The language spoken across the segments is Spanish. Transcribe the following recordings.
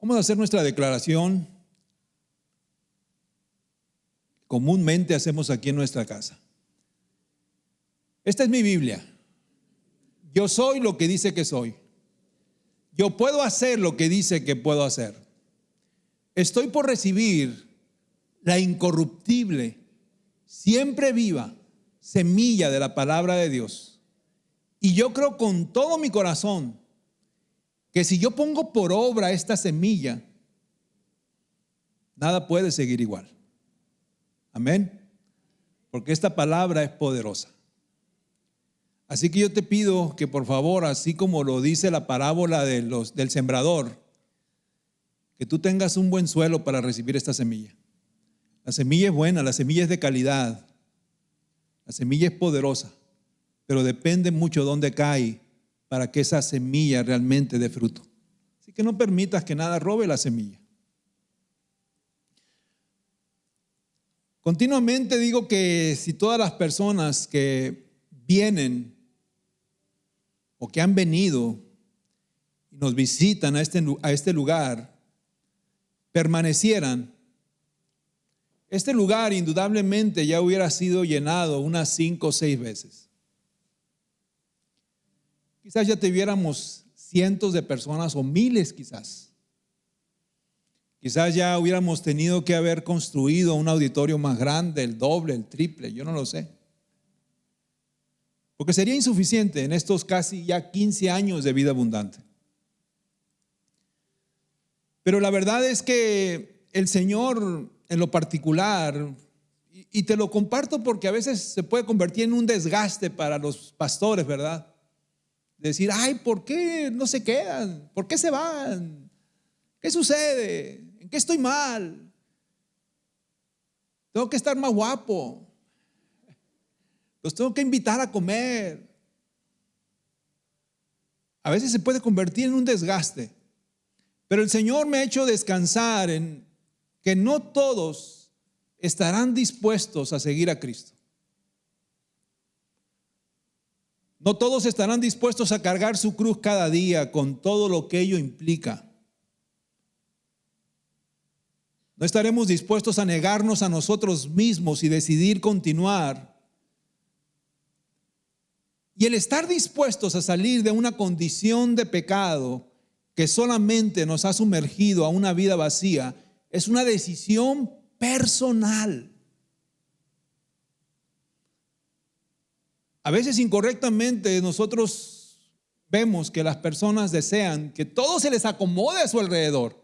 Vamos a hacer nuestra declaración. Comúnmente hacemos aquí en nuestra casa. Esta es mi Biblia. Yo soy lo que dice que soy. Yo puedo hacer lo que dice que puedo hacer. Estoy por recibir la incorruptible, siempre viva semilla de la palabra de Dios. Y yo creo con todo mi corazón que si yo pongo por obra esta semilla, nada puede seguir igual. Amén. Porque esta palabra es poderosa. Así que yo te pido que por favor, así como lo dice la parábola del sembrador, que tú tengas un buen suelo para recibir esta semilla. La semilla es buena, la semilla es de calidad, la semilla es poderosa, pero depende mucho de dónde cae para que esa semilla realmente dé fruto. Así que no permitas que nada robe la semilla. Continuamente digo que si todas las personas que vienen o que han venido y nos visitan a este lugar permanecieran, este lugar indudablemente ya hubiera sido llenado unas 5 o 6 veces. Quizás ya tuviéramos cientos de personas o miles quizás. Quizás ya hubiéramos tenido que haber construido un auditorio más grande, el doble, el triple, yo no lo sé. Porque sería insuficiente en estos casi ya 15 años de vida abundante. Pero la verdad es que el Señor en lo particular, y te lo comparto porque a veces se puede convertir en un desgaste para los pastores, ¿verdad? Decir, ay, ¿por qué no se quedan? ¿Por qué se van? ¿Qué sucede? ¿En qué estoy mal? Tengo que estar más guapo. Los tengo que invitar a comer. A veces se puede convertir en un desgaste. Pero el Señor me ha hecho descansar en que no todos estarán dispuestos a seguir a Cristo. No todos estarán dispuestos a cargar su cruz cada día con todo lo que ello implica. No estaremos dispuestos a negarnos a nosotros mismos y decidir continuar. Y el estar dispuestos a salir de una condición de pecado que solamente nos ha sumergido a una vida vacía es una decisión personal. A veces incorrectamente nosotros vemos que las personas desean que todo se les acomode a su alrededor.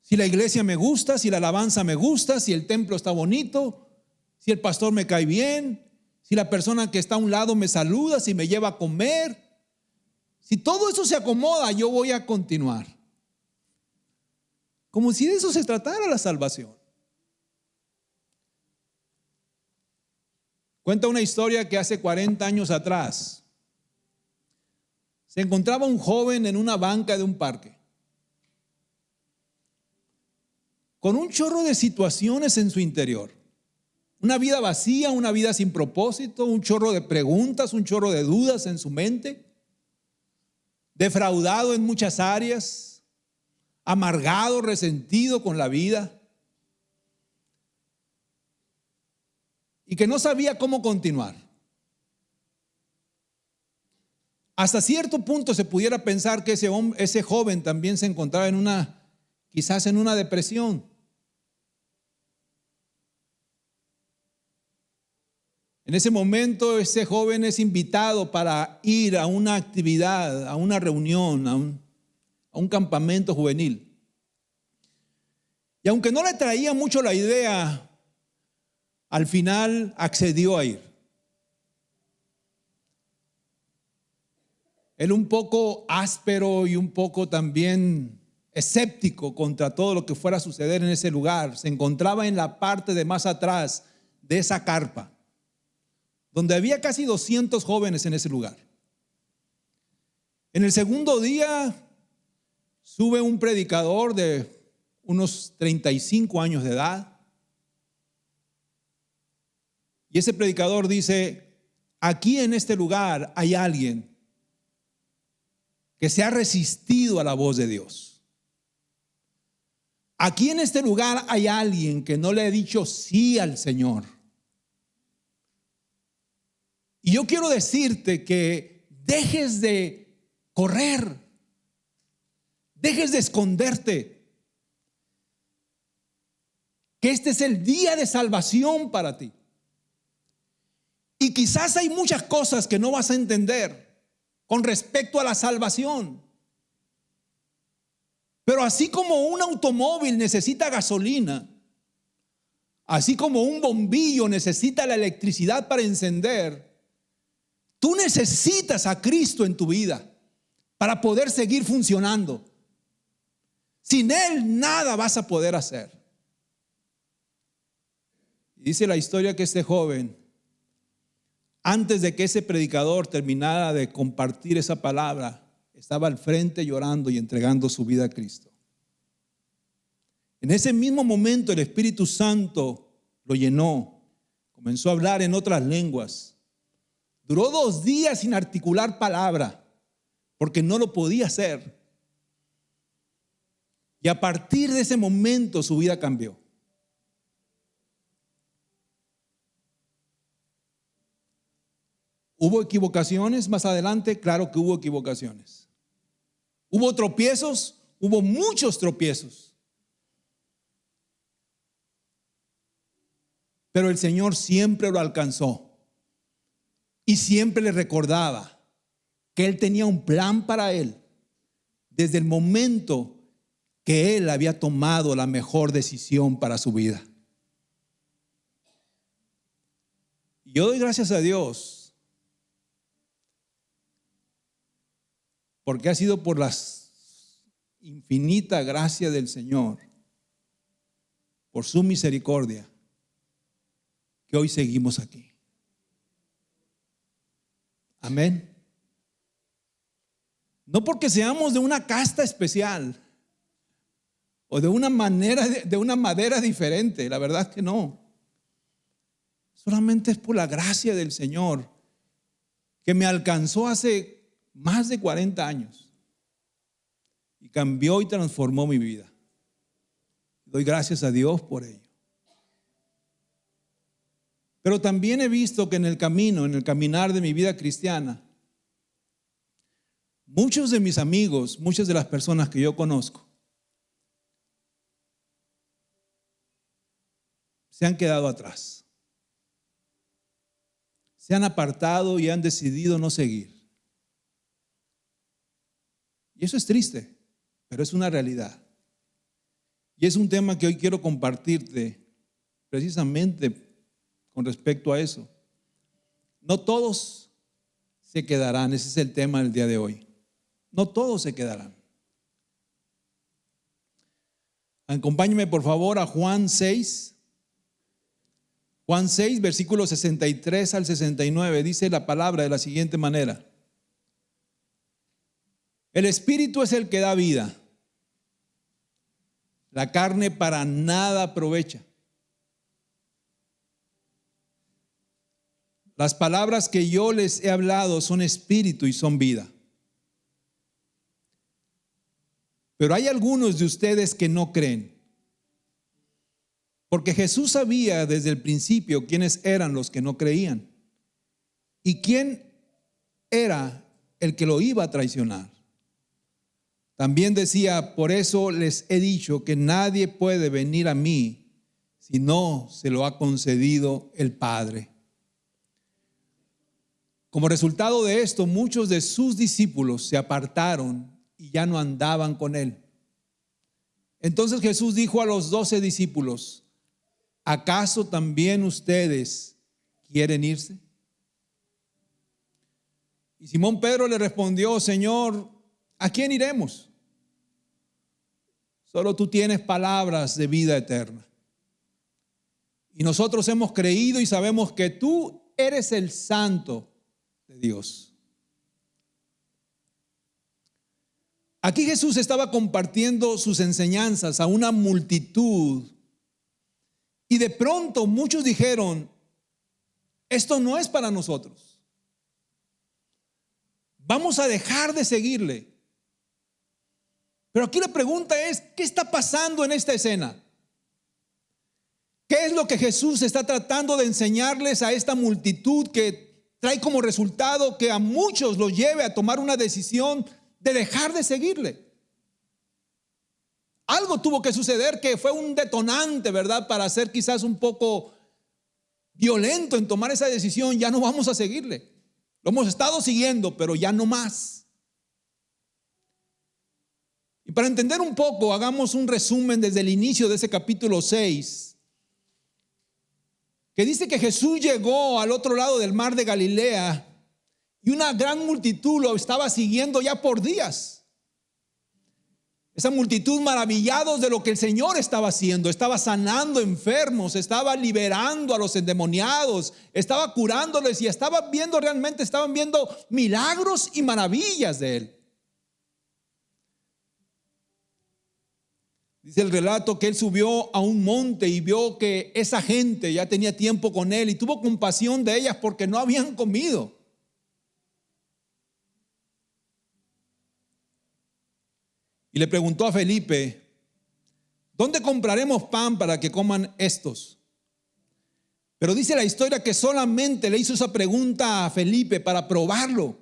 Si la iglesia me gusta, si la alabanza me gusta, si el templo está bonito, si el pastor me cae bien, si la persona que está a un lado me saluda, si me lleva a comer, si todo eso se acomoda, yo voy a continuar. Como si de eso se tratara la salvación. Cuenta una historia que hace 40 años atrás se encontraba un joven en una banca de un parque con un chorro de situaciones en su interior. Una vida vacía, una vida sin propósito, un chorro de preguntas, un chorro de dudas en su mente, defraudado en muchas áreas, amargado, resentido con la vida y que no sabía cómo continuar. Hasta cierto punto se pudiera pensar que ese joven también se encontraba quizás en una depresión. En ese momento ese joven es invitado para ir a una actividad, a una reunión, a un campamento juvenil. Y aunque no le traía mucho la idea, al final accedió a ir. Él un poco áspero y un poco también escéptico contra todo lo que fuera a suceder en ese lugar. Se encontraba en la parte de más atrás de esa carpa, donde había casi 200 jóvenes en ese lugar. En el segundo día sube un predicador de unos 35 años de edad. Y ese predicador dice, aquí en este lugar hay alguien que se ha resistido a la voz de Dios. Aquí en este lugar hay alguien que no le ha dicho sí al Señor. Y yo quiero decirte que dejes de correr, dejes de esconderte, que este es el día de salvación para ti. Y quizás hay muchas cosas que no vas a entender con respecto a la salvación. Pero así como un automóvil necesita gasolina, así como un bombillo necesita la electricidad para encender, tú necesitas a Cristo en tu vida para poder seguir funcionando. Sin Él nada vas a poder hacer. Dice la historia que este joven, antes de que ese predicador terminara de compartir esa palabra, estaba al frente llorando y entregando su vida a Cristo. En ese mismo momento el Espíritu Santo lo llenó, comenzó a hablar en otras lenguas. Duró 2 días sin articular palabra, porque no lo podía hacer. Y a partir de ese momento su vida cambió. ¿Hubo equivocaciones más adelante? Claro que hubo equivocaciones. ¿Hubo tropiezos? Hubo muchos tropiezos. Pero el Señor siempre lo alcanzó y siempre le recordaba que Él tenía un plan para él desde el momento que él había tomado la mejor decisión para su vida. Y yo doy gracias a Dios porque ha sido por la infinita gracia del Señor, por su misericordia, que hoy seguimos aquí. Amén. No porque seamos de una casta especial o de una madera diferente, la verdad es que no. Solamente es por la gracia del Señor que me alcanzó hace más de 40 años y cambió y transformó mi vida. Doy gracias a Dios por ello. Pero también he visto que en el caminar de mi vida cristiana, muchos de mis amigos, muchas de las personas que yo conozco, se han quedado atrás. Se han apartado y han decidido no seguir. Y eso es triste, pero es una realidad. Y es un tema que hoy quiero compartirte precisamente con respecto a eso. No todos se quedarán, ese es el tema del día de hoy. No todos se quedarán. Acompáñenme por favor a Juan 6. Juan 6, versículos 63 al 69, dice la palabra de la siguiente manera: el Espíritu es el que da vida, la carne para nada aprovecha. Las palabras que yo les he hablado son espíritu y son vida. Pero hay algunos de ustedes que no creen. Porque Jesús sabía desde el principio quiénes eran los que no creían y quién era el que lo iba a traicionar. También decía: por eso les he dicho que nadie puede venir a mí si no se lo ha concedido el Padre. Como resultado de esto, muchos de sus discípulos se apartaron y ya no andaban con él. Entonces Jesús dijo a los 12 discípulos: ¿acaso también ustedes quieren irse? Y Simón Pedro le respondió: Señor, ¿a quién iremos? Solo tú tienes palabras de vida eterna. Y nosotros hemos creído y sabemos que tú eres el Santo de Dios. Aquí Jesús estaba compartiendo sus enseñanzas a una multitud. Y de pronto muchos dijeron: esto no es para nosotros. Vamos a dejar de seguirle. Pero aquí la pregunta es, ¿qué está pasando en esta escena? ¿Qué es lo que Jesús está tratando de enseñarles a esta multitud que trae como resultado que a muchos los lleve a tomar una decisión de dejar de seguirle? Algo tuvo que suceder que fue un detonante, ¿verdad? Para ser quizás un poco violento en tomar esa decisión. Ya no vamos a seguirle. Lo hemos estado siguiendo, pero ya no más. Y para entender un poco, hagamos un resumen desde el inicio de ese capítulo 6. Que dice que Jesús llegó al otro lado del mar de Galilea y una gran multitud lo estaba siguiendo ya por días. Esa multitud maravillados de lo que el Señor estaba haciendo, estaba sanando enfermos, estaba liberando a los endemoniados, estaba curándoles y estaban viendo milagros y maravillas de Él. Dice el relato que Él subió a un monte y vio que esa gente ya tenía tiempo con Él y tuvo compasión de ellas porque no habían comido. Y le preguntó a Felipe, ¿dónde compraremos pan para que coman estos? Pero dice la historia que solamente le hizo esa pregunta a Felipe para probarlo,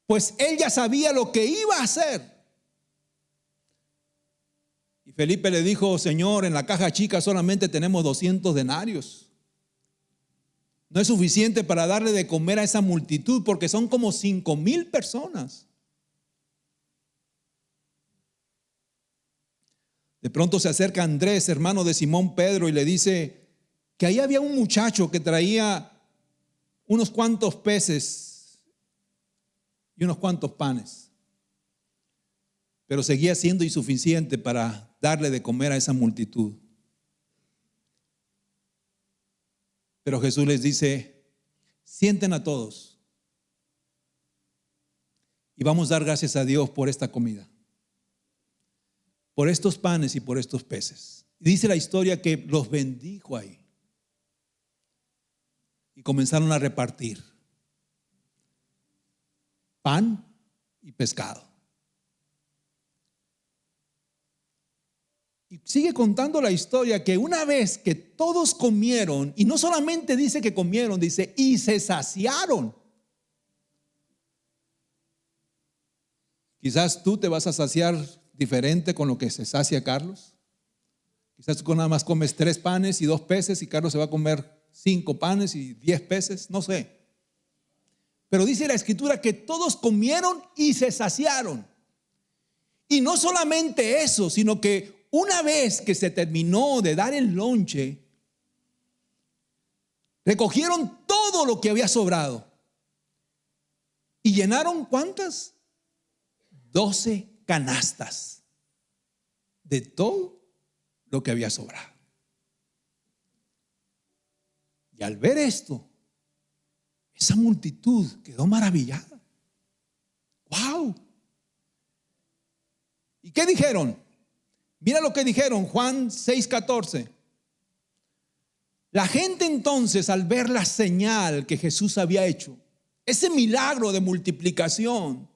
pues él ya sabía lo que iba a hacer. Y Felipe le dijo, Señor, en la caja chica solamente tenemos 200 denarios. No es suficiente para darle de comer a esa multitud porque son como 5,000 personas. De pronto se acerca Andrés, hermano de Simón Pedro, y le dice que ahí había un muchacho que traía unos cuantos peces y unos cuantos panes, pero seguía siendo insuficiente para darle de comer a esa multitud. Pero Jesús les dice, sienten a todos y vamos a dar gracias a Dios por esta comida, por estos panes y por estos peces. Y dice la historia que los bendijo ahí y comenzaron a repartir pan y pescado. Y sigue contando la historia que una vez que todos comieron, y no solamente dice que comieron, dice y se saciaron. Quizás tú te vas a saciar diferente con lo que se sacia Carlos. Quizás tú nada más comes 3 panes y 2 peces y Carlos se va a comer 5 panes y 10 peces, no sé. Pero dice la escritura que todos comieron y se saciaron. Y no solamente eso, sino que una vez que se terminó de dar el lonche, recogieron todo lo que había sobrado. ¿Y llenaron cuántas? 12 canastas de todo lo que había sobrado. Y al ver esto, esa multitud quedó maravillada. ¡Wow! ¿Y qué dijeron? Mira lo que dijeron, Juan 6:14. La gente entonces, al ver la señal que Jesús había hecho, ese milagro de multiplicación,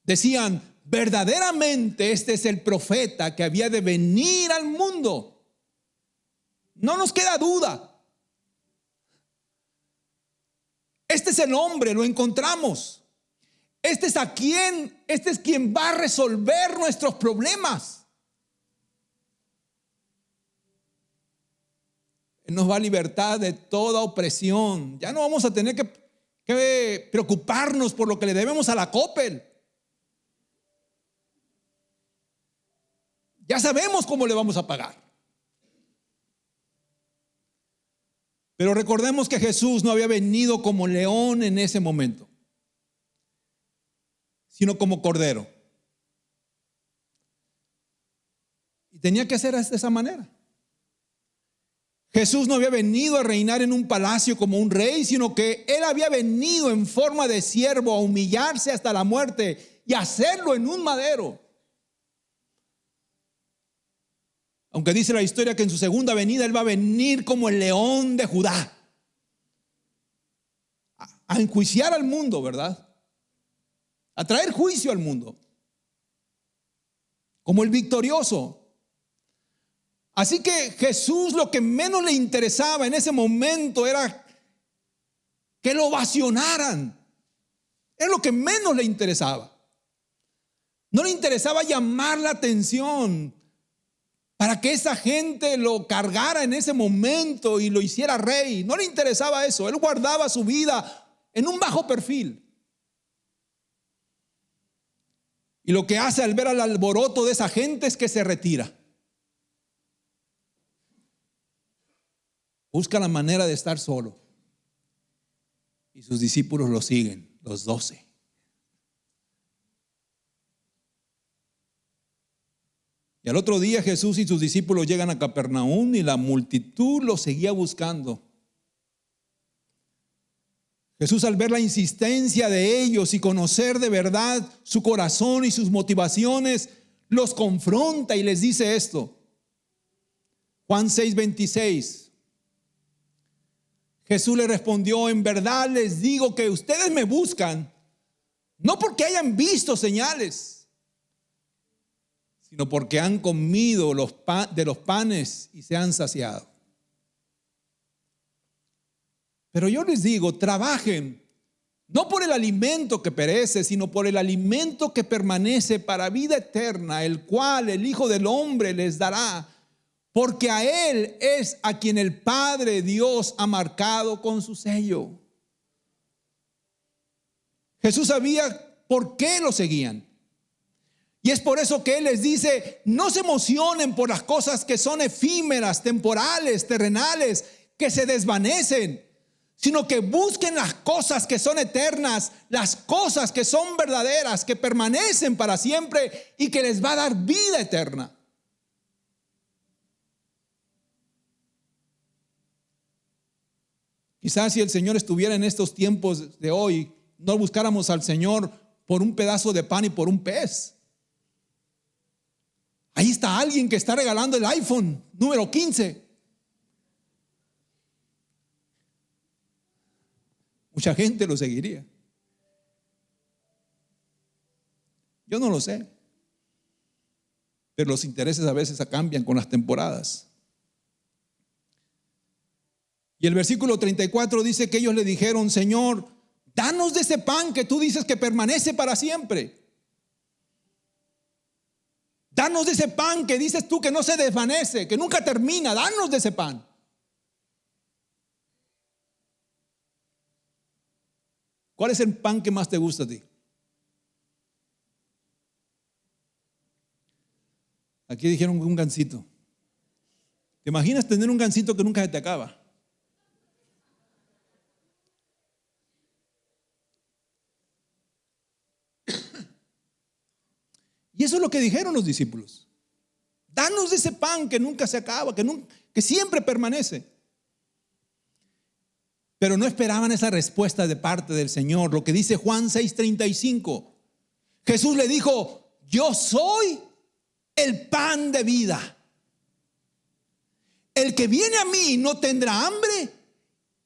decían, verdaderamente este es el profeta que había de venir al mundo. No nos queda duda. Este es el hombre, lo encontramos. Este es quien va a resolver nuestros problemas. Él nos va a libertar de toda opresión. Ya no vamos a tener que preocuparnos por lo que le debemos a la Coppel. Ya sabemos cómo le vamos a pagar. Pero recordemos que Jesús no había venido como león en ese momento, sino como cordero. Y tenía que hacer de esa manera. Jesús no había venido a reinar en un palacio como un rey, sino que Él había venido en forma de siervo a humillarse hasta la muerte y hacerlo en un madero. Aunque dice la historia que en su segunda venida Él va a venir como el león de Judá a enjuiciar al mundo, ¿verdad? A traer juicio al mundo. como el victorioso. Así que Jesús lo que menos le interesaba en ese momento era que lo ovacionaran. Es lo que menos le interesaba. No le interesaba llamar la atención para que esa gente lo cargara en ese momento y lo hiciera rey. No le interesaba eso. Él guardaba su vida en un bajo perfil. Y lo que hace al ver al alboroto de esa gente es que se retira. Busca la manera de estar solo. Y sus discípulos lo siguen, los 12. Y al otro día Jesús y sus discípulos llegan a Capernaum y la multitud los seguía buscando. Jesús, al ver la insistencia de ellos y conocer de verdad su corazón y sus motivaciones, los confronta y les dice esto. Juan 6:26. Jesús le respondió: en verdad les digo que ustedes me buscan, no porque hayan visto señales, sino porque han comido de los panes y se han saciado. Pero yo les digo, trabajen, no por el alimento que perece, sino por el alimento que permanece para vida eterna, el cual el Hijo del Hombre les dará, porque a Él es a quien el Padre Dios ha marcado con su sello. Jesús sabía por qué lo seguían. Y es por eso que Él les dice: no se emocionen por las cosas que son efímeras, temporales, terrenales, que se desvanecen, sino que busquen las cosas que son eternas, las cosas que son verdaderas, que permanecen para siempre y que les va a dar vida eterna. Quizás si el Señor estuviera en estos tiempos de hoy, no buscáramos al Señor por un pedazo de pan y por un pez. Ahí está alguien que está regalando el iPhone número 15. Mucha gente lo seguiría. Yo no lo sé. Pero los intereses a veces cambian con las temporadas. Y el versículo 34 dice que ellos le dijeron: Señor, danos de ese pan que tú dices que permanece para siempre. Danos de ese pan que dices tú que no se desvanece, que nunca termina. Danos de ese pan. ¿Cuál es el pan que más te gusta a ti? Aquí dijeron un gansito. ¿Te imaginas tener un gansito que nunca se te acaba? Y eso es lo que dijeron los discípulos. Danos de ese pan que nunca se acaba, que siempre permanece. Pero no esperaban esa respuesta de parte del Señor. Lo que dice Juan 6:35. Jesús le dijo: yo soy el pan de vida. El que viene a mí no tendrá hambre,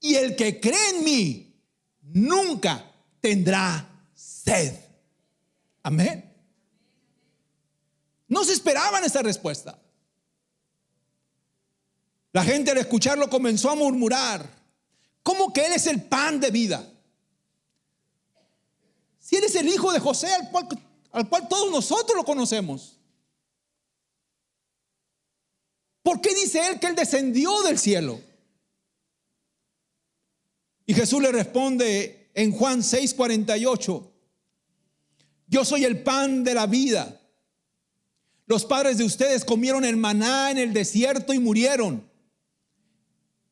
y el que cree en mí nunca tendrá sed. Amén. No se esperaban esa respuesta. La gente al escucharlo comenzó a murmurar: ¿cómo que Él es el pan de vida? Si Él es el hijo de José, al cual todos nosotros lo conocemos. ¿Por qué dice Él que Él descendió del cielo? Y Jesús le responde en Juan 6:48: yo soy el pan de la vida. Los padres de ustedes comieron el maná en el desierto y murieron.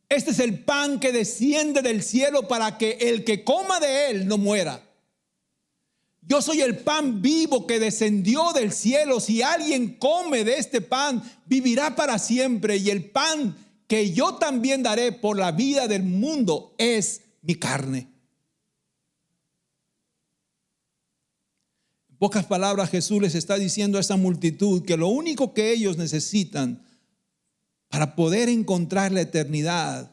Este es el pan que desciende del cielo para que el que coma de él no muera. Yo soy el pan vivo que descendió del cielo. Si alguien come de este pan, vivirá para siempre. Y el pan que yo también daré por la vida del mundo es mi carne. En pocas palabras, Jesús les está diciendo a esa multitud que lo único que ellos necesitan para poder encontrar la eternidad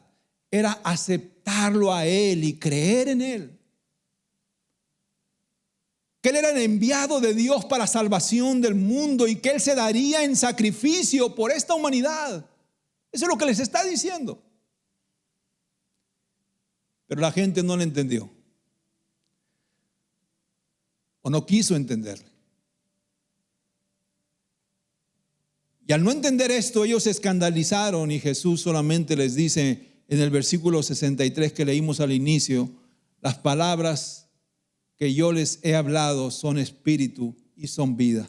era aceptarlo a Él y creer en Él. que Él era el enviado de Dios para salvación del mundo y que Él se daría en sacrificio por esta humanidad. Eso es lo que les está diciendo. Pero la gente no le entendió. O no quiso entenderle. Y al no entender esto, ellos se escandalizaron y Jesús solamente les dice en el versículo 63 que leímos al inicio: las palabras que yo les he hablado son espíritu y son vida.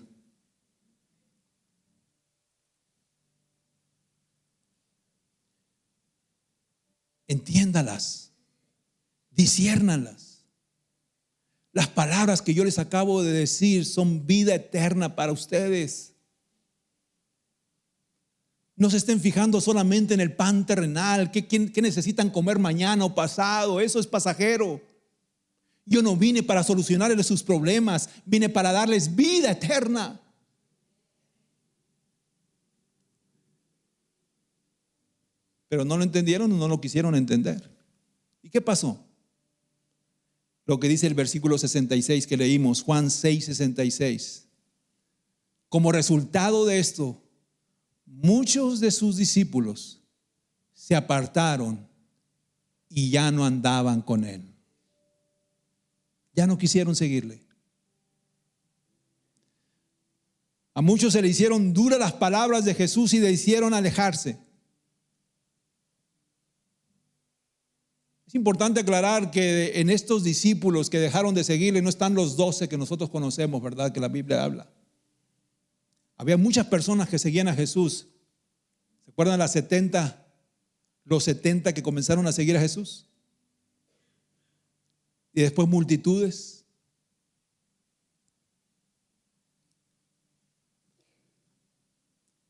Entiéndalas, disciérnalas. Las palabras que yo les acabo de decir son vida eterna para ustedes. No se estén fijando solamente en el pan terrenal, ¿qué necesitan comer mañana o pasado? Eso es pasajero. Yo no vine para solucionarles sus problemas, vine para darles vida eterna. Pero no lo entendieron o no lo quisieron entender. ¿Y qué pasó? Lo que dice el versículo 66 que leímos, Juan 6:66. Como resultado de esto, muchos de sus discípulos se apartaron y ya no andaban con Él. Ya no quisieron seguirle. A muchos se le hicieron duras las palabras de Jesús y le hicieron alejarse. Es importante aclarar que en estos discípulos que dejaron de seguirle no están los 12 que nosotros conocemos, ¿verdad? Que la Biblia habla. Había muchas personas que seguían a Jesús. ¿Se acuerdan los 70 que comenzaron a seguir a Jesús? Y después multitudes.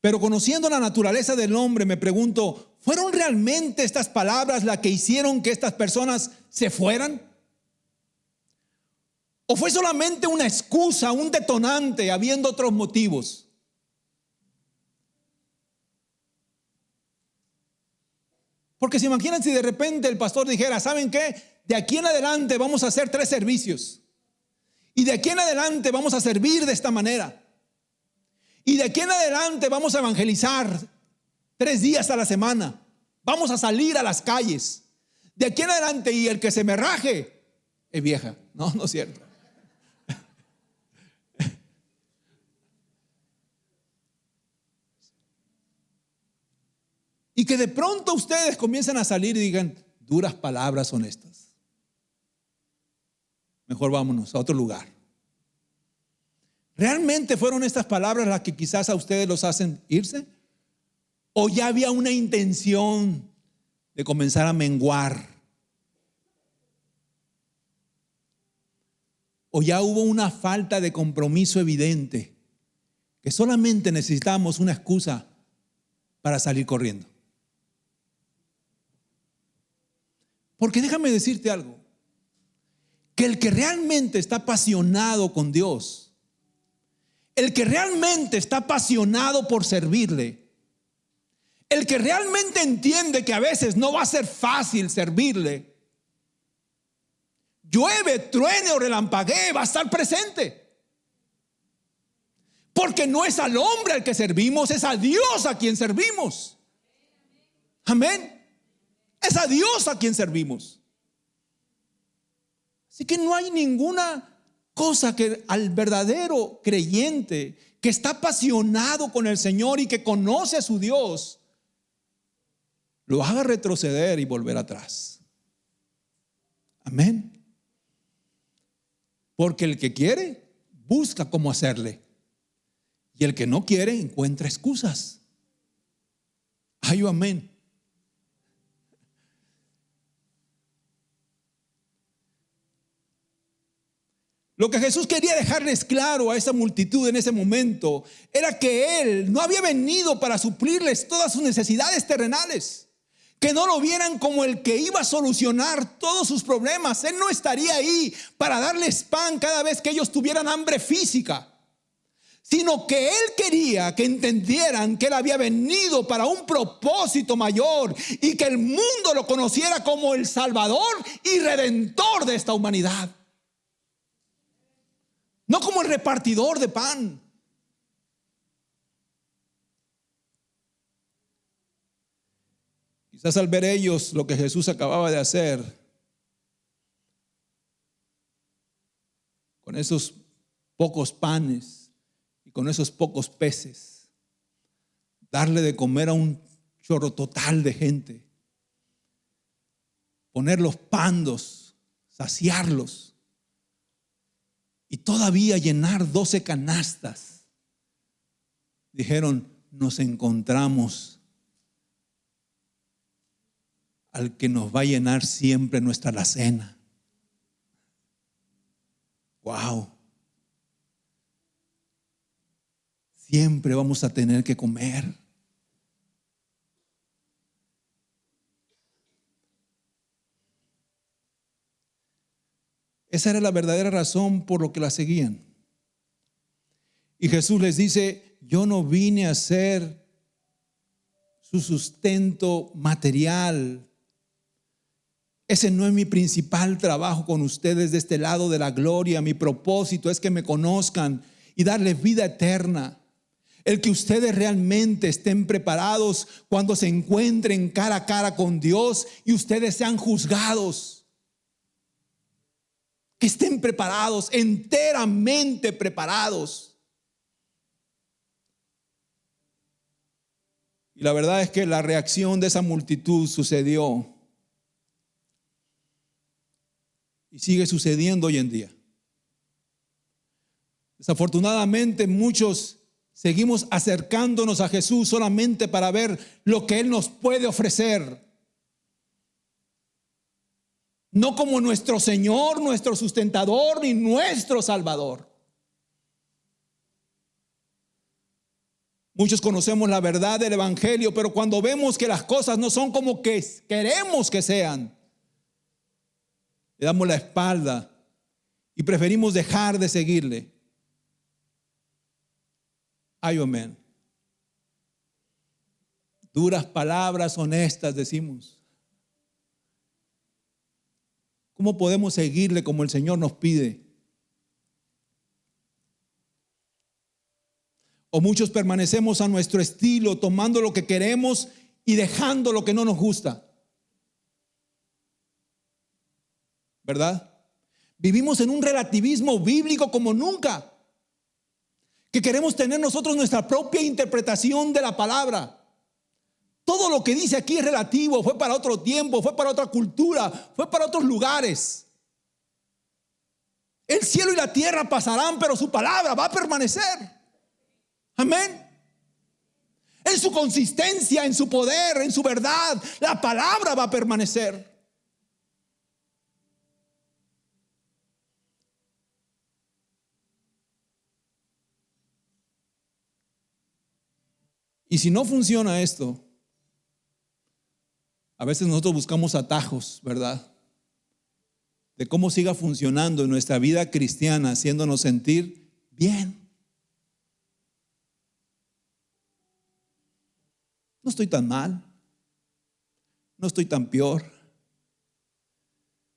Pero conociendo la naturaleza del hombre, me pregunto, ¿fueron realmente estas palabras las que hicieron que estas personas se fueran? ¿O fue solamente una excusa, un detonante, habiendo otros motivos? Porque se imaginan si de repente el pastor dijera: ¿saben qué? De aquí en adelante vamos a hacer 3 servicios. Y de aquí en adelante vamos a servir de esta manera. Y de aquí en adelante vamos a evangelizar 3 días a la semana. Vamos a salir a las calles. De aquí en adelante, y el que se me raje es vieja. No, no es cierto. Y que de pronto ustedes comiencen a salir y digan: duras palabras son estas. Mejor vámonos a otro lugar. ¿Realmente fueron estas palabras las que quizás a ustedes los hacen irse? ¿O ya había una intención de comenzar a menguar? ¿O ya hubo una falta de compromiso evidente que solamente necesitamos una excusa para salir corriendo? Porque déjame decirte algo, que el que realmente está apasionado con Dios, el que realmente está apasionado por servirle, el que realmente entiende que a veces no va a ser fácil servirle, llueve, truene o relampaguee, va a estar presente. Porque no es al hombre al que servimos, es a Dios a quien servimos. Amén. Es a Dios a quien servimos. Así que no hay ninguna cosa que al verdadero creyente que está apasionado con el Señor y que conoce a su Dios lo haga retroceder y volver atrás. Amén. Porque el que quiere busca cómo hacerle, y el que no quiere encuentra excusas. Ay, amén. Lo que Jesús quería dejarles claro a esa multitud en ese momento era que Él no había venido para suplirles todas sus necesidades terrenales, que no lo vieran como el que iba a solucionar todos sus problemas. Él no estaría ahí para darles pan cada vez que ellos tuvieran hambre física, sino que Él quería que entendieran que Él había venido para un propósito mayor y que el mundo lo conociera como el Salvador y Redentor de esta humanidad. como el repartidor de pan. Quizás al ver ellos lo que Jesús acababa de hacer, con esos pocos panes y con esos pocos peces, darle de comer a un chorro total de gente, poner los pandos, saciarlos y todavía llenar 12 canastas. Dijeron, nos encontramos al que nos va a llenar siempre nuestra alacena. Wow. Siempre vamos a tener que comer. Esa era la verdadera razón por lo que la seguían. Y Jesús les dice, yo no vine a ser su sustento material. Ese no es mi principal trabajo con ustedes de este lado de la gloria. Mi propósito es que me conozcan y darles vida eterna. El que ustedes realmente estén preparados cuando se encuentren cara a cara con Dios y ustedes sean juzgados. Que estén preparados, enteramente preparados. Y la verdad es que la reacción de esa multitud sucedió y sigue sucediendo hoy en día. Desafortunadamente muchos seguimos acercándonos a Jesús solamente para ver lo que Él nos puede ofrecer. No como nuestro Señor, nuestro sustentador, ni nuestro Salvador. Muchos conocemos la verdad del Evangelio, pero cuando vemos que las cosas no son como que queremos que sean, le damos la espalda y preferimos dejar de seguirle. Ay, amén. Duras palabras honestas decimos. ¿Cómo podemos seguirle como el Señor nos pide? O muchos permanecemos a nuestro estilo, tomando lo que queremos y dejando lo que no nos gusta. ¿Verdad? Vivimos en un relativismo bíblico como nunca. Que queremos tener nosotros nuestra propia interpretación de la palabra. Todo lo que dice aquí es relativo, fue para otro tiempo, fue para otra cultura, fue para otros lugares. El cielo y la tierra pasarán, pero su palabra va a permanecer. Amén. En su consistencia, en su poder, en su verdad, la palabra va a permanecer. Y si no funciona esto, a veces nosotros buscamos atajos, ¿verdad? De cómo siga funcionando en nuestra vida cristiana, haciéndonos sentir bien. No estoy tan mal, no estoy tan peor.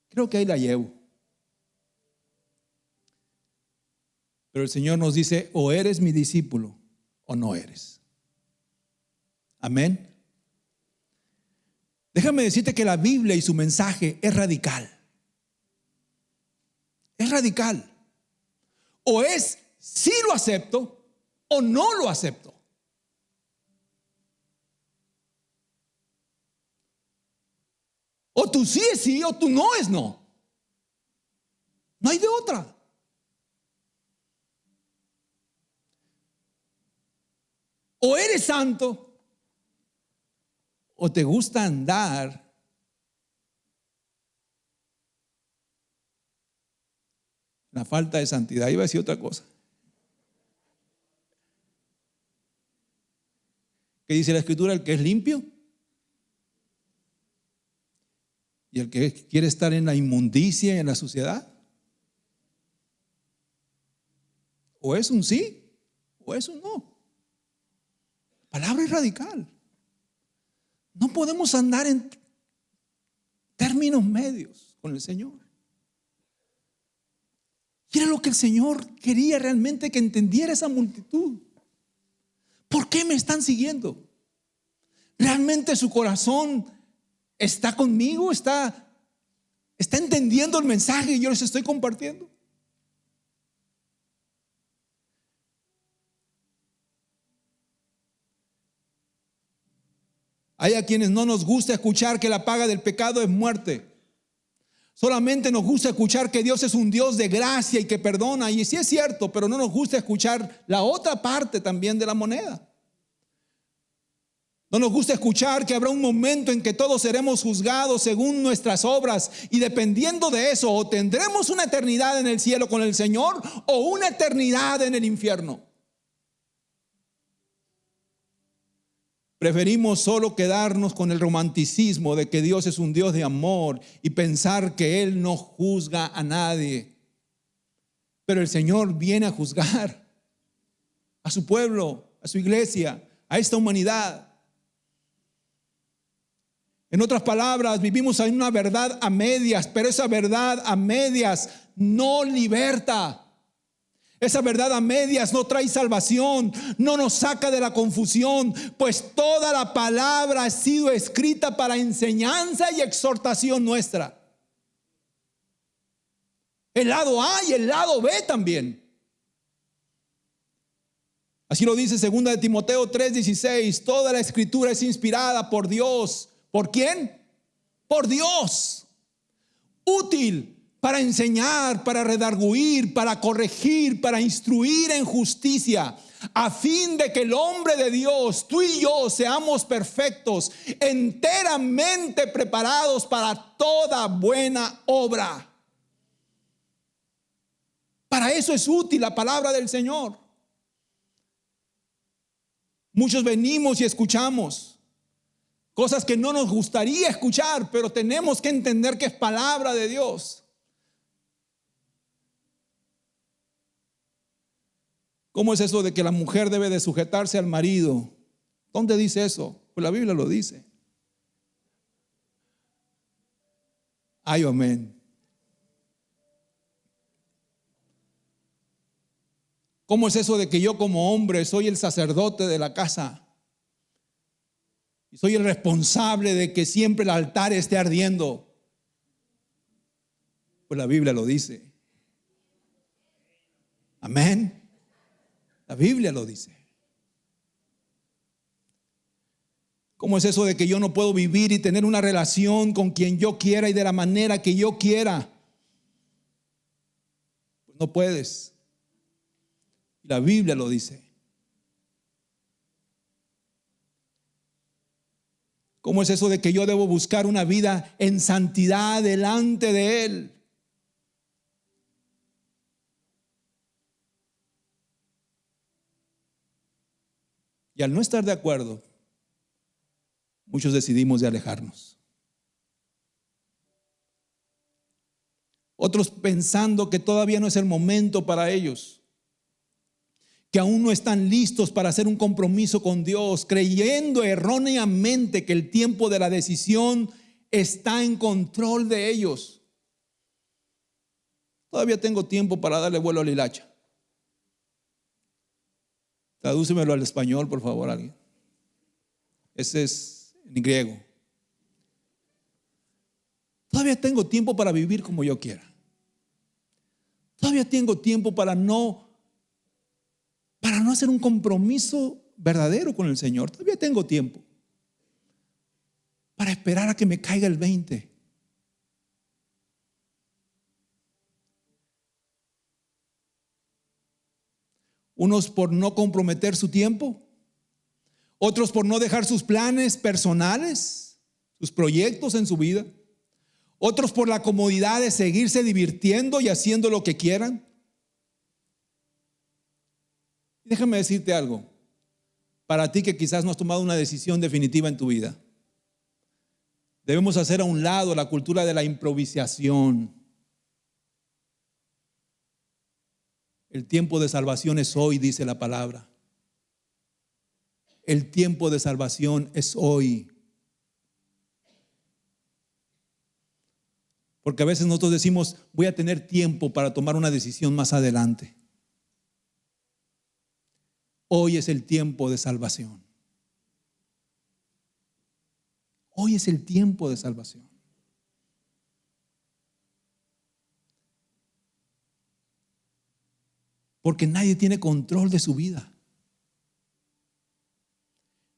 Creo que ahí la llevo. Pero el Señor nos dice, o eres mi discípulo o no eres. Amén. Déjame decirte que la Biblia y su mensaje es radical. Es radical. O es sí lo acepto o no lo acepto. O tú sí es sí o tú no es no. No hay de otra. O eres santo o te gusta andar en la falta de santidad. Iba a decir otra cosa. ¿Qué dice la Escritura? El que es limpio y el que quiere estar en la inmundicia y en la suciedad. O es un sí o es un no. La palabra es radical. No podemos andar en términos medios con el Señor. Y era lo que el Señor quería realmente que entendiera esa multitud. ¿Por qué me están siguiendo? ¿Realmente su corazón está conmigo? ¿Está entendiendo el mensaje que yo les estoy compartiendo? Hay a quienes no nos gusta escuchar que la paga del pecado es muerte. Solamente nos gusta escuchar que Dios es un Dios de gracia y que perdona. Y sí es cierto, pero no nos gusta escuchar la otra parte también de la moneda. No nos gusta escuchar que habrá un momento en que todos seremos juzgados según nuestras obras. Y dependiendo de eso, o tendremos una eternidad en el cielo con el Señor o una eternidad en el infierno. Preferimos solo quedarnos con el romanticismo de que Dios es un Dios de amor y pensar que Él no juzga a nadie. Pero el Señor viene a juzgar a su pueblo, a su iglesia, a esta humanidad. En otras palabras, vivimos en una verdad a medias, pero esa verdad a medias no liberta. Esa verdad a medias no trae salvación, no nos saca de la confusión, pues toda la palabra ha sido escrita para enseñanza y exhortación nuestra. El lado A y el lado B también. Así lo dice 2 de Timoteo 3:16. Toda la escritura es inspirada por Dios. ¿Por quién? Por Dios. Útil para enseñar, para redarguir, para corregir, para instruir en justicia, a fin de que el hombre de Dios, tú y yo, seamos perfectos, enteramente preparados para toda buena obra. Para eso es útil la palabra del Señor. Muchos venimos y escuchamos cosas que no nos gustaría escuchar, pero tenemos que entender que es palabra de Dios. ¿Cómo es eso de que la mujer debe de sujetarse al marido? ¿Dónde dice eso? Pues la Biblia lo dice. Ay, amén. ¿Cómo es eso de que yo como hombre soy el sacerdote de la casa? Y soy el responsable de que siempre el altar esté ardiendo. Pues la Biblia lo dice. Amén. La Biblia lo dice. ¿Cómo es eso de que yo no puedo vivir y tener una relación con quien yo quiera y de la manera que yo quiera? Pues no puedes. La Biblia lo dice. ¿Cómo es eso de que yo debo buscar una vida en santidad delante de Él? Y al no estar de acuerdo, muchos decidimos de alejarnos. Otros pensando que todavía no es el momento para ellos, que aún no están listos para hacer un compromiso con Dios, creyendo erróneamente que el tiempo de la decisión está en control de ellos. Todavía tengo tiempo para darle vuelo a la hilacha. Tradúcemelo al español, por favor, alguien. Ese es en griego. Todavía tengo tiempo para vivir como yo quiera. Todavía tengo tiempo para no hacer un compromiso verdadero con el Señor. Todavía tengo tiempo para esperar a que me caiga el 20. Unos por no comprometer su tiempo, otros por no dejar sus planes personales, sus proyectos en su vida, otros por la comodidad de seguirse divirtiendo y haciendo lo que quieran. Déjame decirte algo, para ti que quizás no has tomado una decisión definitiva en tu vida. Debemos hacer a un lado la cultura de la improvisación. El tiempo de salvación es hoy, dice la palabra. El tiempo de salvación es hoy. Porque a veces nosotros decimos, voy a tener tiempo para tomar una decisión más adelante. Hoy es el tiempo de salvación. Hoy es el tiempo de salvación. Porque nadie tiene control de su vida.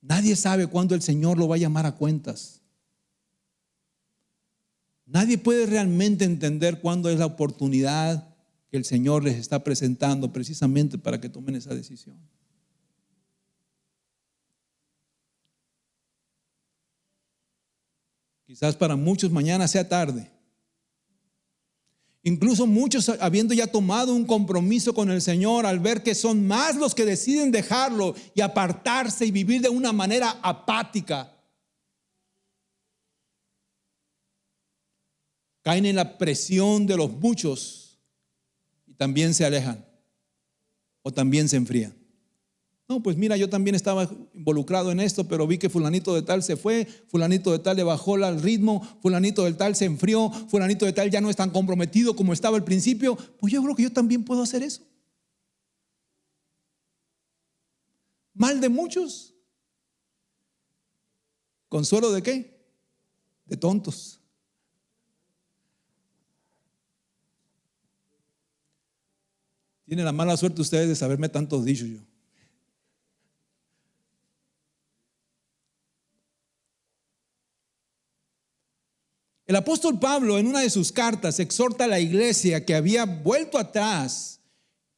Nadie sabe cuándo el Señor lo va a llamar a cuentas. Nadie puede realmente entender cuándo es la oportunidad que el Señor les está presentando precisamente para que tomen esa decisión. Quizás para muchos mañana sea tarde. Incluso muchos, habiendo ya tomado un compromiso con el Señor, al ver que son más los que deciden dejarlo y apartarse y vivir de una manera apática, caen en la presión de los muchos y también se alejan o también se enfrían. No, pues mira, yo también estaba involucrado en esto, pero vi que fulanito de tal se fue, fulanito de tal le bajó el ritmo, fulanito de tal se enfrió, fulanito de tal ya no es tan comprometido como estaba al principio. Pues yo creo que yo también puedo hacer eso. Mal de muchos. ¿Consuelo de qué? De tontos. Tienen la mala suerte ustedes de saberme tantos dichos yo. El apóstol Pablo en una de sus cartas exhorta a la iglesia que había vuelto atrás,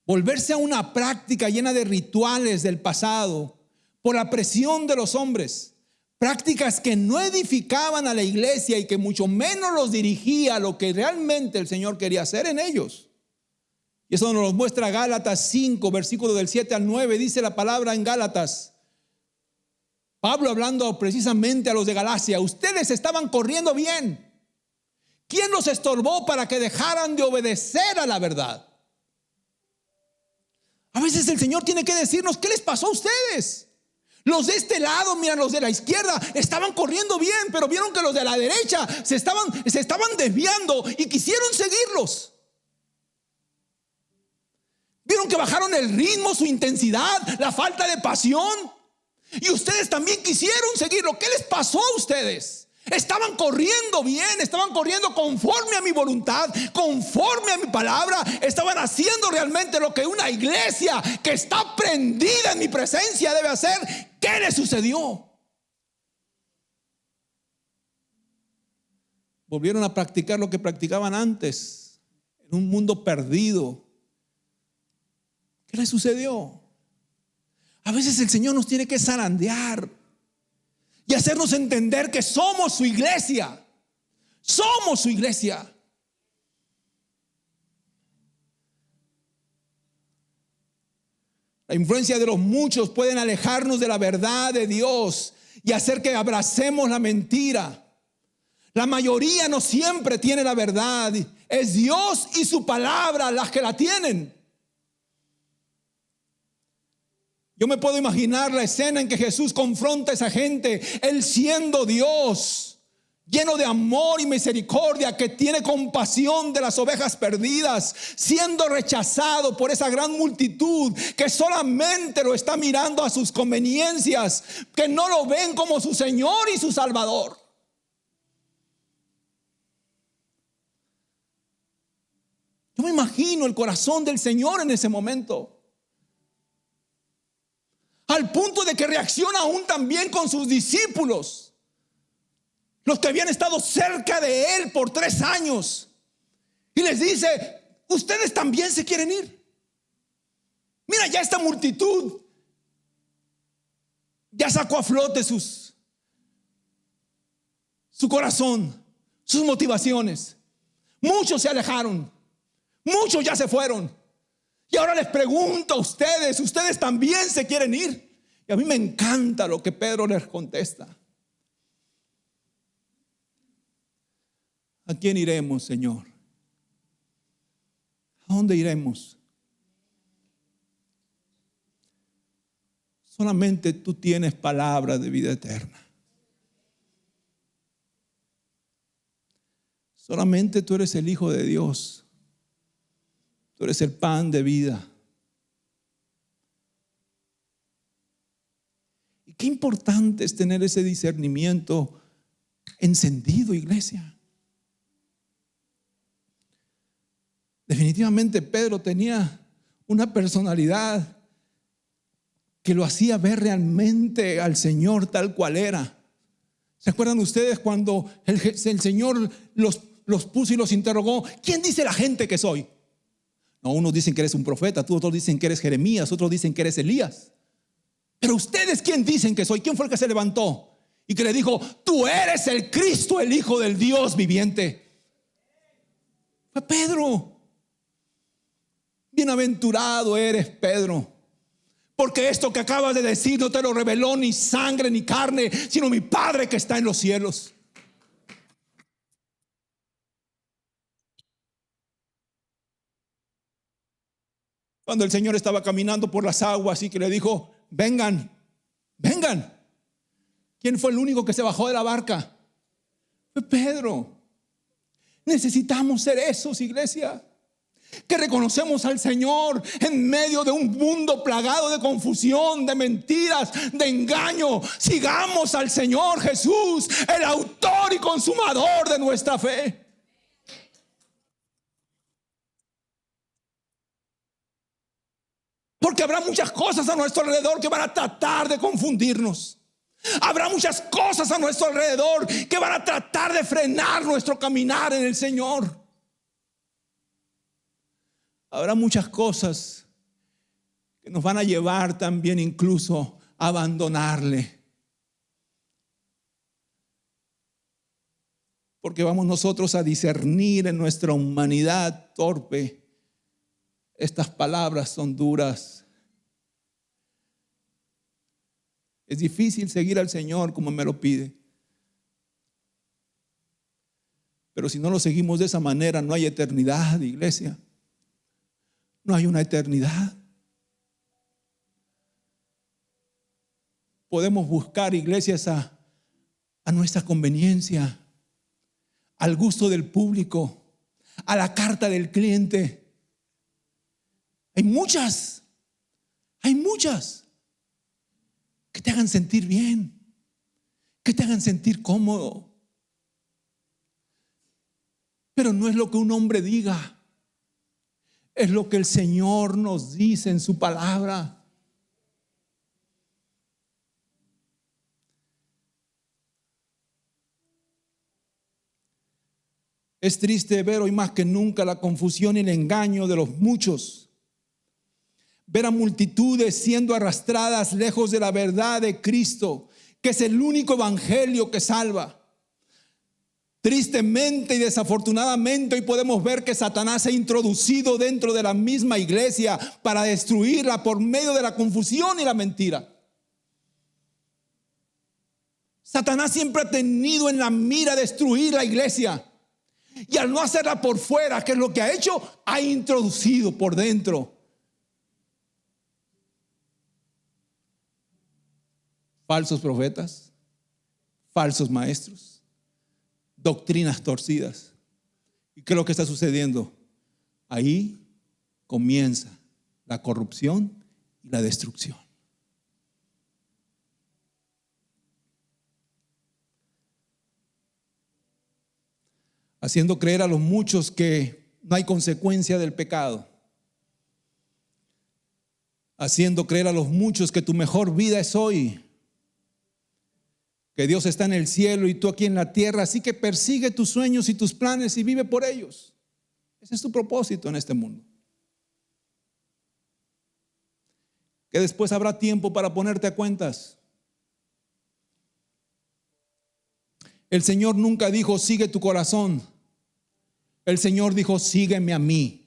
volverse a una práctica llena de rituales del pasado por la presión de los hombres, prácticas que no edificaban a la iglesia y que mucho menos los dirigía a lo que realmente el Señor quería hacer en ellos. Y eso nos lo muestra Gálatas 5, versículo del 7 al 9, dice la palabra en Gálatas. Pablo hablando precisamente a los de Galacia, ustedes estaban corriendo bien. ¿Quién los estorbó para que dejaran de obedecer a la verdad? A veces el Señor tiene que decirnos, ¿qué les pasó a ustedes? Los de este lado, miran, los de la izquierda estaban corriendo bien, pero vieron que los de la derecha se estaban desviando y quisieron seguirlos. Vieron que bajaron el ritmo, su intensidad, la falta de pasión. Y ustedes también quisieron seguirlo. ¿Qué les pasó a ustedes? Estaban corriendo bien, estaban corriendo conforme a mi voluntad, conforme a mi palabra. Estaban haciendo realmente lo que una iglesia que está prendida en mi presencia debe hacer. ¿Qué les sucedió? Volvieron a practicar lo que practicaban antes, en un mundo perdido. ¿Qué les sucedió? A veces el Señor nos tiene que zarandear y hacernos entender que somos su iglesia. Somos su iglesia. La influencia de los muchos pueden alejarnos de la verdad de Dios y hacer que abracemos la mentira. La mayoría no siempre tiene la verdad. Es Dios y su palabra las que la tienen. Yo me puedo imaginar la escena en que Jesús confronta a esa gente, Él siendo Dios, lleno de amor y misericordia, que tiene compasión de las ovejas perdidas, siendo rechazado por esa gran multitud que solamente lo está mirando a sus conveniencias, que no lo ven como su Señor y su Salvador. Yo me imagino el corazón del Señor en ese momento. Al punto de que reacciona aún también con sus discípulos, los que habían estado cerca de Él por 3 años. Y les dice, ustedes también se quieren ir. Mira, ya esta multitud ya sacó a flote su corazón, sus motivaciones. Muchos se alejaron, muchos ya se fueron. Y ahora les pregunto a ustedes, ¿ustedes también se quieren ir? Y a mí me encanta lo que Pedro les contesta. ¿A quién iremos, Señor? ¿A dónde iremos? Solamente tú tienes palabra de vida eterna. Solamente tú eres el Hijo de Dios. Tú eres el pan de vida. Y qué importante es tener ese discernimiento encendido, iglesia. Definitivamente Pedro tenía una personalidad que lo hacía ver realmente al Señor tal cual era. ¿Se acuerdan ustedes cuando el Señor los puso y los interrogó? ¿Quién dice la gente que soy? No, unos dicen que eres un profeta, otros dicen que eres Jeremías, otros dicen que eres Elías. Pero ustedes, ¿quién dicen que soy? ¿Quién fue el que se levantó y que le dijo: tú eres el Cristo, el Hijo del Dios viviente? Fue Pedro. Bienaventurado eres, Pedro, porque esto que acabas de decir no te lo reveló ni sangre ni carne, sino mi Padre que está en los cielos. Cuando el Señor estaba caminando por las aguas y que le dijo: vengan, vengan. ¿Quién fue el único que se bajó de la barca? Fue Pedro. Necesitamos ser esos, iglesia, que reconocemos al Señor en medio de un mundo plagado de confusión, de mentiras, de engaño. Sigamos al Señor Jesús, el autor y consumador de nuestra fe. Porque habrá muchas cosas a nuestro alrededor que van a tratar de confundirnos. Habrá muchas cosas a nuestro alrededor que van a tratar de frenar nuestro caminar en el Señor. Habrá muchas cosas que nos van a llevar también incluso a abandonarle. Porque vamos nosotros a discernir en nuestra humanidad torpe. Estas palabras son duras. Es difícil seguir al Señor como me lo pide. Pero si no lo seguimos de esa manera, no hay eternidad, iglesia. No hay una eternidad. Podemos buscar iglesias a nuestra conveniencia, al gusto del público, a la carta del cliente. Hay muchas que te hagan sentir bien, que te hagan sentir cómodo. Pero no es lo que un hombre diga, es lo que el Señor nos dice en su palabra. Es triste ver hoy más que nunca la confusión y el engaño de los muchos. Ver a multitudes siendo arrastradas lejos de la verdad de Cristo, que es el único evangelio que salva. Tristemente y desafortunadamente hoy podemos ver que Satanás se ha introducido dentro de la misma iglesia para destruirla por medio de la confusión y la mentira. Satanás siempre ha tenido en la mira destruir la iglesia. Y al no hacerla por fuera, ¿qué es lo que ha hecho? Ha introducido por dentro falsos profetas, falsos maestros, doctrinas torcidas. ¿Y qué es lo que está sucediendo? Ahí comienza la corrupción y la destrucción. Haciendo creer a los muchos que no hay consecuencia del pecado. Haciendo creer a los muchos que tu mejor vida es hoy. Que Dios está en el cielo y tú aquí en la tierra, así que persigue tus sueños y tus planes y vive por ellos. Ese es tu propósito en este mundo. Que después habrá tiempo para ponerte a cuentas. El Señor nunca dijo: sigue tu corazón. El Señor dijo: sígueme a mí.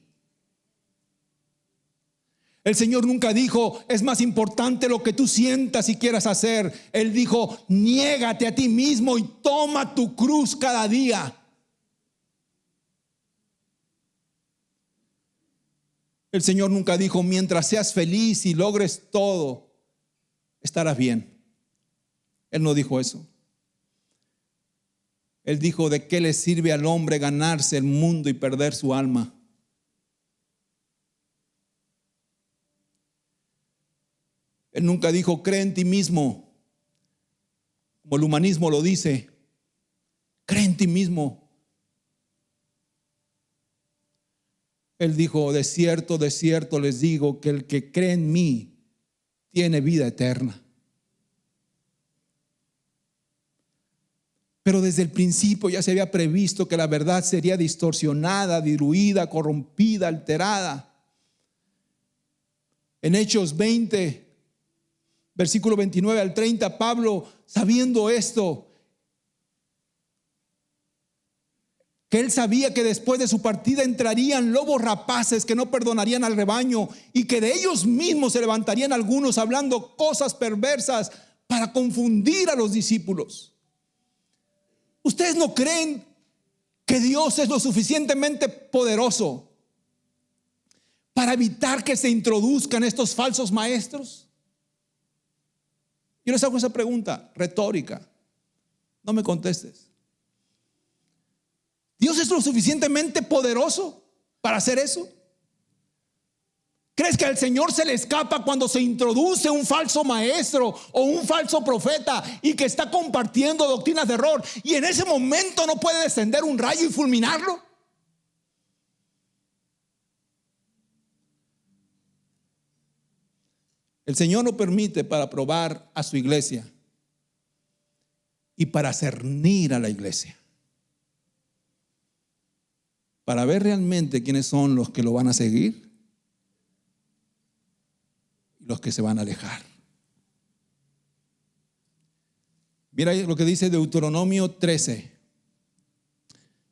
El Señor nunca dijo: es más importante lo que tú sientas y quieras hacer. Él dijo: niégate a ti mismo y toma tu cruz cada día. El Señor nunca dijo: mientras seas feliz y logres todo, estarás bien. Él no dijo eso. Él dijo: ¿de qué le sirve al hombre ganarse el mundo y perder su alma? Él nunca dijo: cree en ti mismo, como el humanismo lo dice. Cree en ti mismo. Él dijo: de cierto les digo que el que cree en mí tiene vida eterna. Pero desde el principio ya se había previsto que la verdad sería distorsionada, diluida, corrompida, alterada. En Hechos 20, versículo 29 al 30, Pablo, sabiendo esto, que él sabía que después de su partida entrarían lobos rapaces que no perdonarían al rebaño, y que de ellos mismos se levantarían algunos hablando cosas perversas para confundir a los discípulos. ¿Ustedes no creen que Dios es lo suficientemente poderoso para evitar que se introduzcan estos falsos maestros? Yo les hago esa pregunta retórica. No me contestes. ¿Dios es lo suficientemente poderoso para hacer eso? ¿Crees que al Señor se le escapa cuando se introduce un falso maestro o un falso profeta y que está compartiendo doctrinas de error, y en ese momento no puede descender un rayo y fulminarlo? El Señor lo permite para probar a su iglesia y para cernir a la iglesia, para ver realmente quiénes son los que lo van a seguir y los que se van a alejar. Mira lo que dice Deuteronomio 13,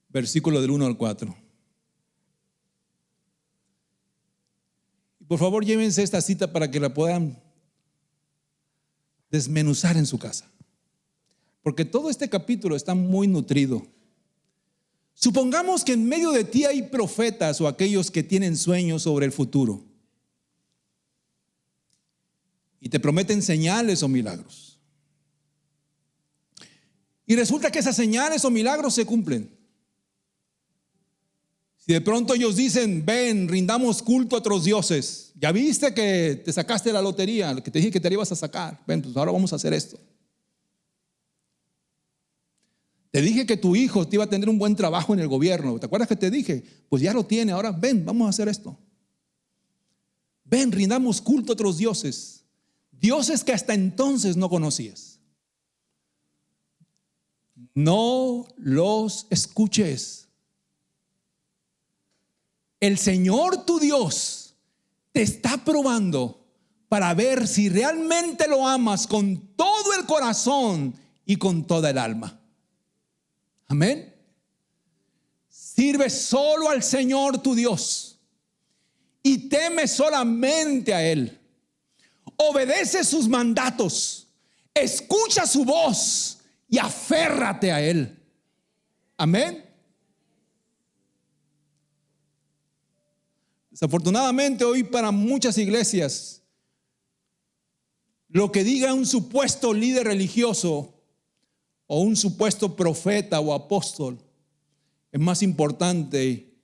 versículo del 1 al 4. Por favor, llévense esta cita para que la puedan desmenuzar en su casa, porque todo este capítulo está muy nutrido. Supongamos que en medio de ti hay profetas o aquellos que tienen sueños sobre el futuro y te prometen señales o milagros, y resulta que esas señales o milagros se cumplen. Si de pronto ellos dicen: ven, rindamos culto a otros dioses. Ya viste que te sacaste la lotería, que te dije que te la ibas a sacar. Ven, pues ahora vamos a hacer esto. Te dije que tu hijo te iba a tener un buen trabajo en el gobierno. ¿Te acuerdas que te dije? Pues ya lo tiene, ahora ven, vamos a hacer esto. Ven, rindamos culto a otros dioses. Dioses que hasta entonces no conocías. No los escuches. El Señor tu Dios te está probando para ver si realmente lo amas con todo el corazón y con toda el alma. Amén. Sirve solo al Señor tu Dios y teme solamente a Él. Obedece sus mandatos, escucha su voz y aférrate a Él. Amén. Desafortunadamente hoy, para muchas iglesias, lo que diga un supuesto líder religioso o un supuesto profeta o apóstol es más importante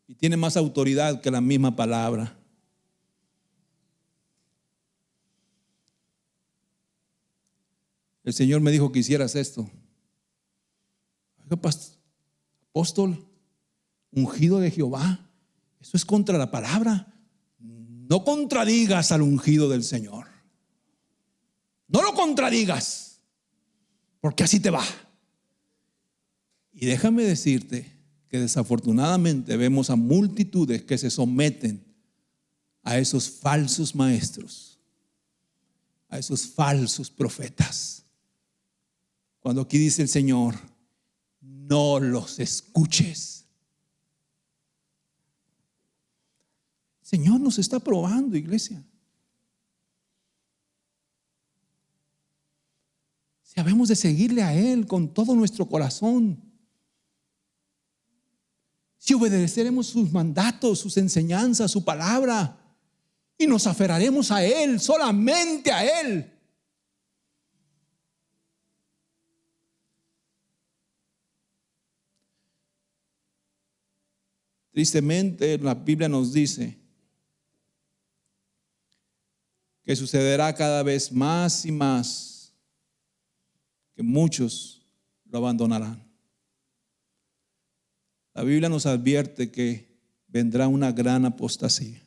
y tiene más autoridad que la misma palabra. El Señor me dijo que hicieras esto. Apóstol, ungido de Jehová, eso es contra la palabra. No contradigas al ungido del Señor. No lo contradigas, porque así te va. Y déjame decirte que desafortunadamente vemos a multitudes que se someten a esos falsos maestros, a esos falsos profetas. Cuando aquí dice el Señor: no los escuches. El Señor nos está probando, iglesia. Si habemos de seguirle a Él con todo nuestro corazón, si obedeceremos sus mandatos, sus enseñanzas, su palabra, y nos aferraremos a Él, solamente a Él. Tristemente, la Biblia nos dice que sucederá cada vez más y más, que muchos lo abandonarán. La Biblia nos advierte que vendrá una gran apostasía,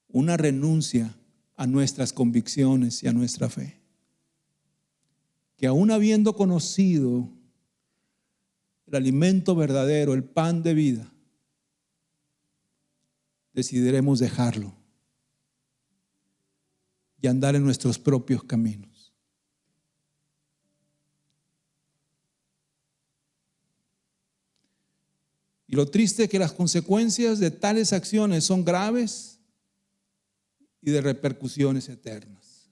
una renuncia a nuestras convicciones y a nuestra fe, que aún habiendo conocido el alimento verdadero, el pan de vida, decidiremos dejarlo y andar en nuestros propios caminos. Y lo triste es que las consecuencias de tales acciones son graves y de repercusiones eternas.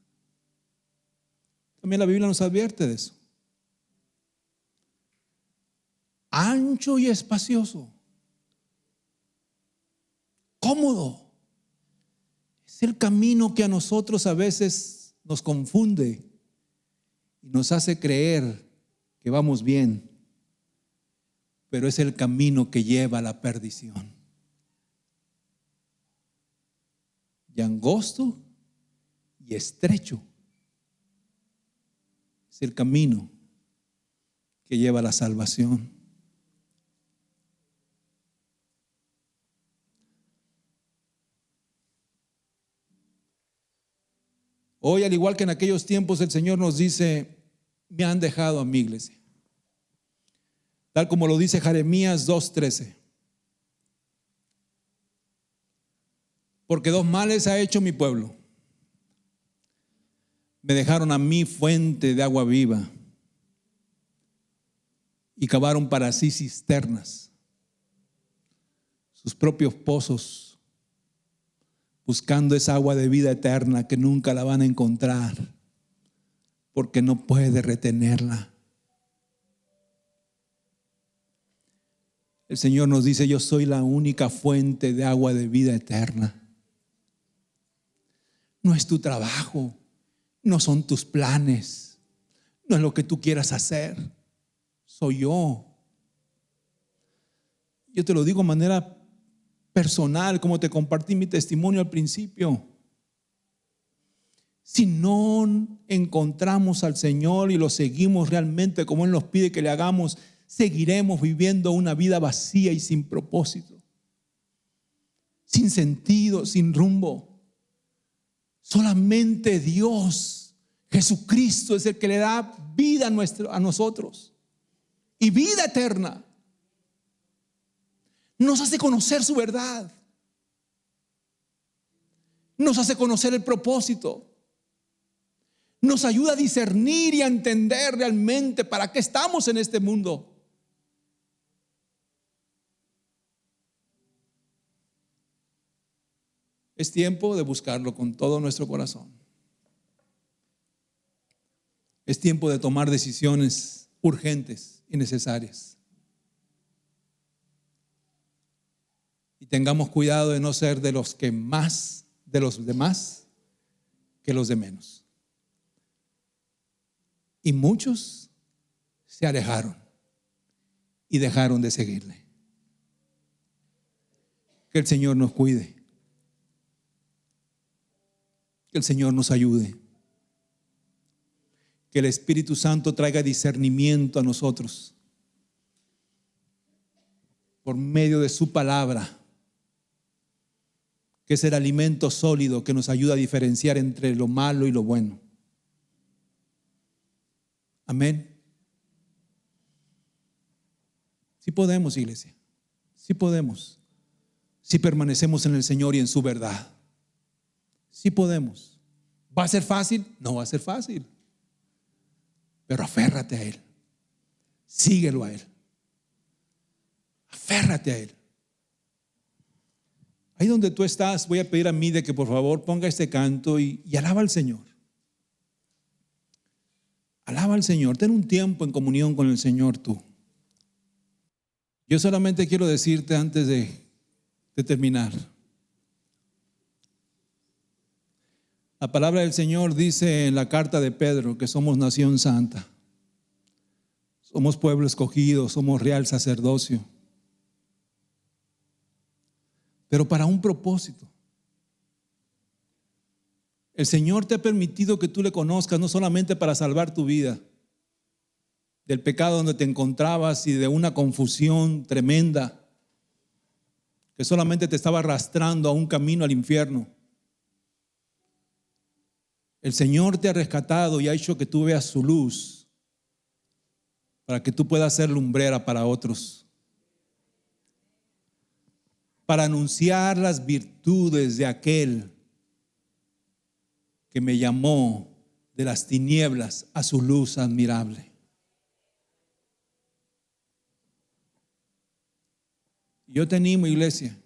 También la Biblia nos advierte de eso. Ancho y espacioso, cómodo, es el camino que a nosotros a veces nos confunde y nos hace creer que vamos bien, pero es el camino que lleva a la perdición. Y angosto y estrecho es el camino que lleva a la salvación. Hoy, al igual que en aquellos tiempos, el Señor nos dice: me han dejado a mi iglesia. Tal como lo dice Jeremías 2:13. Porque dos males ha hecho mi pueblo. Me dejaron a mí fuente de agua viva y cavaron para sí cisternas, sus propios pozos, buscando esa agua de vida eterna que nunca la van a encontrar, porque no puede retenerla. El Señor nos dice: yo soy la única fuente de agua de vida eterna. No es tu trabajo, no son tus planes, no es lo que tú quieras hacer, soy yo. Yo te lo digo de manera personal, como te compartí mi testimonio al principio. Si no encontramos al Señor y lo seguimos realmente como Él nos pide que le hagamos, seguiremos viviendo una vida vacía y sin propósito, sin sentido, sin rumbo. Solamente Dios, Jesucristo, es el que le da vida a nosotros y vida eterna. Nos hace conocer su verdad, nos hace conocer el propósito, nos ayuda a discernir y a entender realmente para qué estamos en este mundo. Es tiempo de buscarlo con todo nuestro corazón. Es tiempo de tomar decisiones urgentes y necesarias. Y tengamos cuidado de no ser de los que más, de los demás, que los de menos. Y muchos se alejaron y dejaron de seguirle. Que el Señor nos cuide. Que el Señor nos ayude. Que el Espíritu Santo traiga discernimiento a nosotros por medio de su palabra, que es el alimento sólido que nos ayuda a diferenciar entre lo malo y lo bueno. Amén. Sí podemos, iglesia. Sí podemos. Si permanecemos en el Señor y en su verdad. Sí podemos. ¿Va a ser fácil? No va a ser fácil. Pero aférrate a Él. Síguelo a Él. Aférrate a Él. Ahí donde tú estás, voy a pedir a mí de que por favor ponga este canto y alaba al Señor. Alaba al Señor. Ten un tiempo en comunión con el Señor tú. Yo solamente quiero decirte antes de terminar. La palabra del Señor dice en la carta de Pedro que somos nación santa. Somos pueblo escogido, somos real sacerdocio. pero para un propósito. El Señor te ha permitido que tú le conozcas, no solamente para salvar tu vida del pecado donde te encontrabas y de una confusión tremenda que solamente te estaba arrastrando a un camino al infierno. El Señor te ha rescatado y ha hecho que tú veas su luz para que tú puedas ser lumbrera para otros, para anunciar las virtudes de aquel que me llamó de las tinieblas a su luz admirable. Yo te animo, iglesia.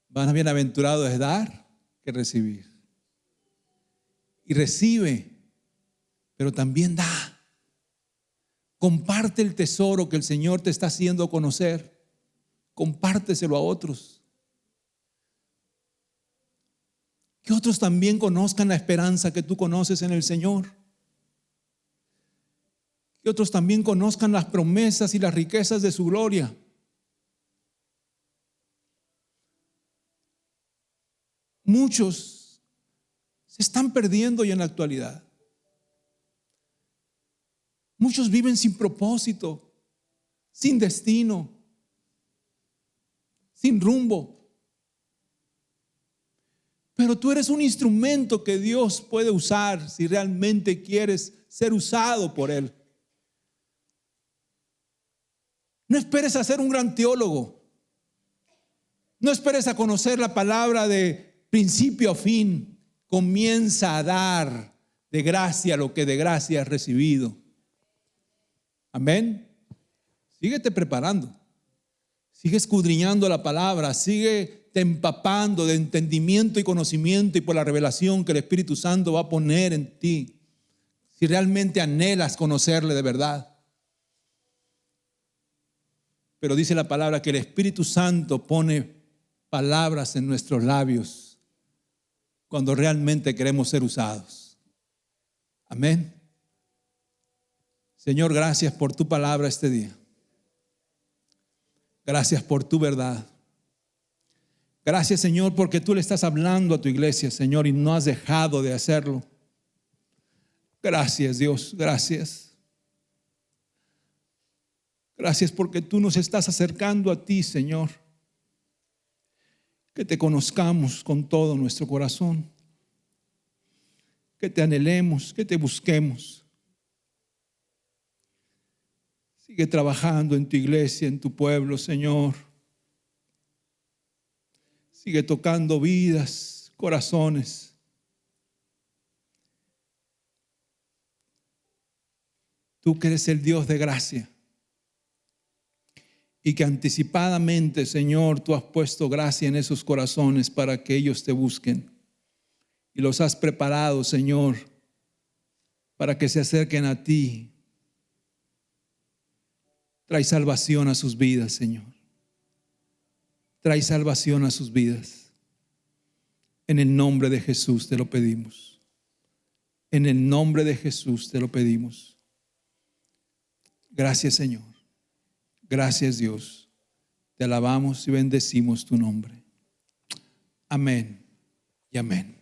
Más bienaventurado es dar que recibir. Y recibe, pero también da. Comparte el tesoro que el Señor te está haciendo conocer. Compárteselo a otros. Que otros también conozcan la esperanza que tú conoces en el Señor. Que otros también conozcan las promesas y las riquezas de su gloria. Muchos se están perdiendo ya en la actualidad. Muchos viven sin propósito, sin destino, sin rumbo. Pero tú eres un instrumento que Dios puede usar si realmente quieres ser usado por Él. No esperes a ser un gran teólogo. No esperes a conocer la palabra de principio a fin. Comienza a dar de gracia lo que de gracia has recibido. Amén. Síguete preparando. Sigue escudriñando la palabra. Sigue te empapando de entendimiento y conocimiento y por la revelación que el Espíritu Santo va a poner en ti. Si realmente anhelas conocerle de verdad. Pero dice la palabra que el Espíritu Santo pone palabras en nuestros labios cuando realmente queremos ser usados. Amén. Señor, gracias por tu palabra este día. Gracias por tu verdad. Gracias, Señor, porque tú le estás hablando a tu iglesia, Señor, y no has dejado de hacerlo. Gracias, Dios, gracias. Gracias porque tú nos estás acercando a ti, Señor. Que te conozcamos con todo nuestro corazón. Que te anhelemos, que te busquemos. Sigue trabajando en tu iglesia, en tu pueblo, Señor. Sigue tocando vidas, corazones. Tú que eres el Dios de gracia. Y que anticipadamente, Señor, tú has puesto gracia en esos corazones para que ellos te busquen. Y los has preparado, Señor, para que se acerquen a ti. Trae salvación a sus vidas, Señor. Trae salvación a sus vidas. En el nombre de Jesús te lo pedimos. En el nombre de Jesús te lo pedimos. Gracias, Señor. Gracias, Dios. Te alabamos y bendecimos tu nombre. Amén y amén.